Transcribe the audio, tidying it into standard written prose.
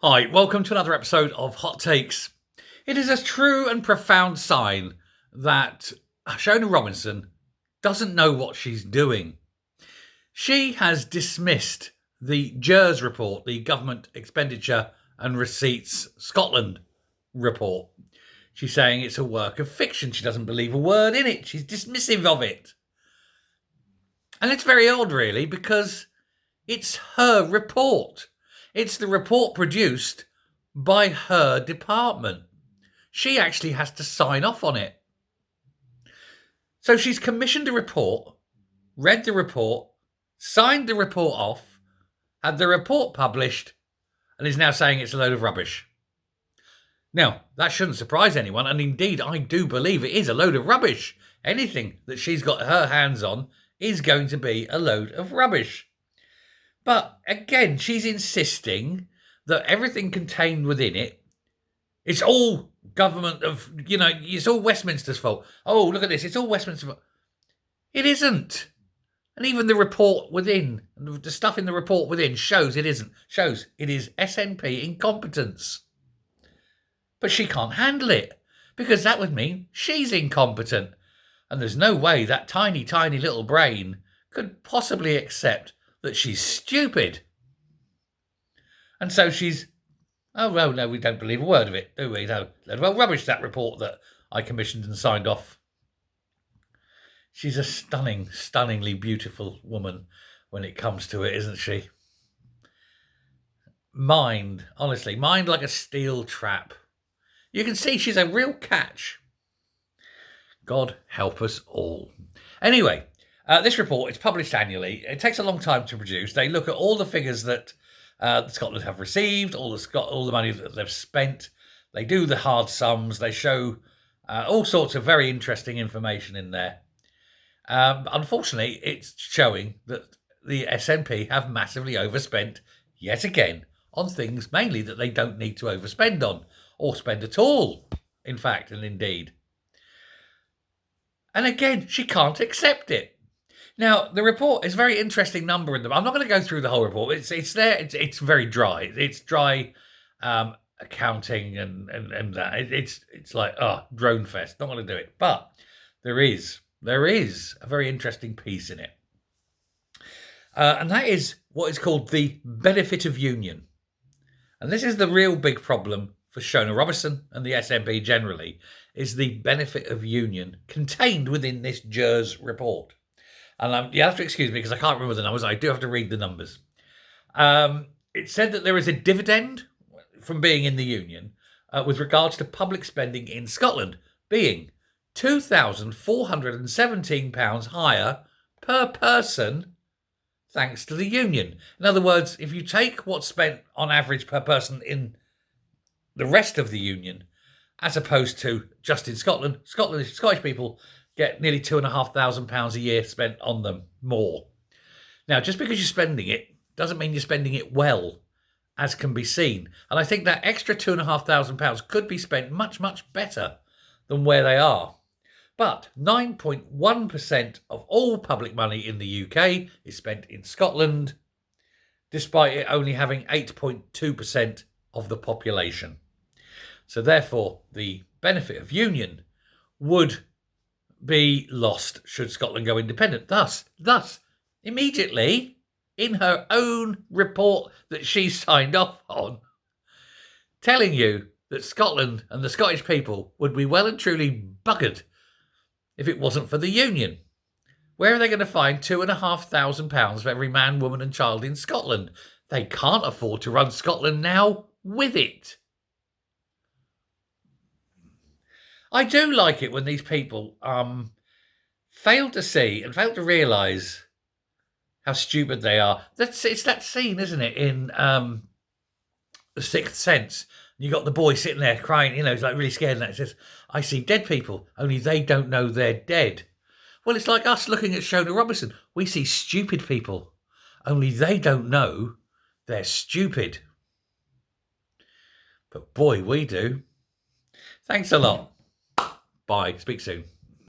Hi, welcome to another episode of Hot Takes. It is a true and profound sign that Shona Robinson doesn't know what she's doing. She has dismissed the GERS report, the Government Expenditure and Receipts Scotland report. She's saying it's a work of fiction. She doesn't believe a word in it. She's dismissive of it. And it's very odd, really, because it's her report. It's the report produced by her department. She actually has to sign off on it. So she's commissioned a report, read the report, signed the report off, had the report published, and is now saying it's a load of rubbish. Now, that shouldn't surprise anyone, and indeed, I do believe it is a load of rubbish. Anything that she's got her hands on is going to be a load of rubbish. But again, she's insisting that everything contained within it, it's all government of, it's all Westminster's fault. Oh, look at this, it's all Westminster's fault. It isn't. And even the report within, the stuff in the report within shows it isn't. Shows it is SNP incompetence. But she can't handle it, because that would mean she's incompetent. And there's no way that tiny, tiny little brain could possibly accept that she's stupid. And so she's, oh, well, no, we don't believe a word of it, do we? No, well, rubbish, that report that I commissioned and signed off. She's a stunningly beautiful woman when it comes to it, isn't she? Mind, honestly, mind like a steel trap. You can see she's a real catch. God help us all. Anyway, this report is published annually. It takes a long time to produce. They look at all the figures that Scotland have received, all the money that they've spent. They do the hard sums. They show all sorts of very interesting information in there. Unfortunately, it's showing that the SNP have massively overspent yet again on things mainly that they don't need to overspend on, or spend at all, in fact, and indeed. And again, she can't accept it. Now, the report is a very interesting number in them. I'm not going to go through the whole report. It's there. It's very dry. It's dry accounting and that. It's like, drone fest. Not going to do it. But there is a very interesting piece in it. And that is what is called the benefit of union. And this is the real big problem for Shona Robison and the SNP generally, is the benefit of union contained within this GERS report. And you have to excuse me because I can't remember the numbers. I do have to read the numbers. It said that there is a dividend from being in the union with regards to public spending in Scotland being £2,417 higher per person thanks to the union. In other words, if you take what's spent on average per person in the rest of the union, as opposed to just in Scotland, Scottish people get nearly £2,500 a year spent on them more. Now, just because you're spending it doesn't mean you're spending it well, as can be seen. And I think that extra £2,500 could be spent much, much better than where they are. But 9.1% of all public money in the UK is spent in Scotland, despite it only having 8.2% of the population. So therefore, the benefit of union would be lost should Scotland go independent. Thus, immediately, in her own report that she signed off on, telling you that Scotland and the Scottish people would be well and truly buggered if it wasn't for the union. Where are they going to find £2,500 for every man, woman and child in Scotland? They can't afford to run Scotland now with it. I do like it when these people fail to see and fail to realise how stupid they are. It's that scene, isn't it, in The Sixth Sense? You got the boy sitting there crying, he's like really scared, and that it says, "I see dead people, only they don't know they're dead." Well, it's like us looking at Shona Robison. We see stupid people, only they don't know they're stupid. But boy, we do. Thanks a lot. Bye. Speak soon.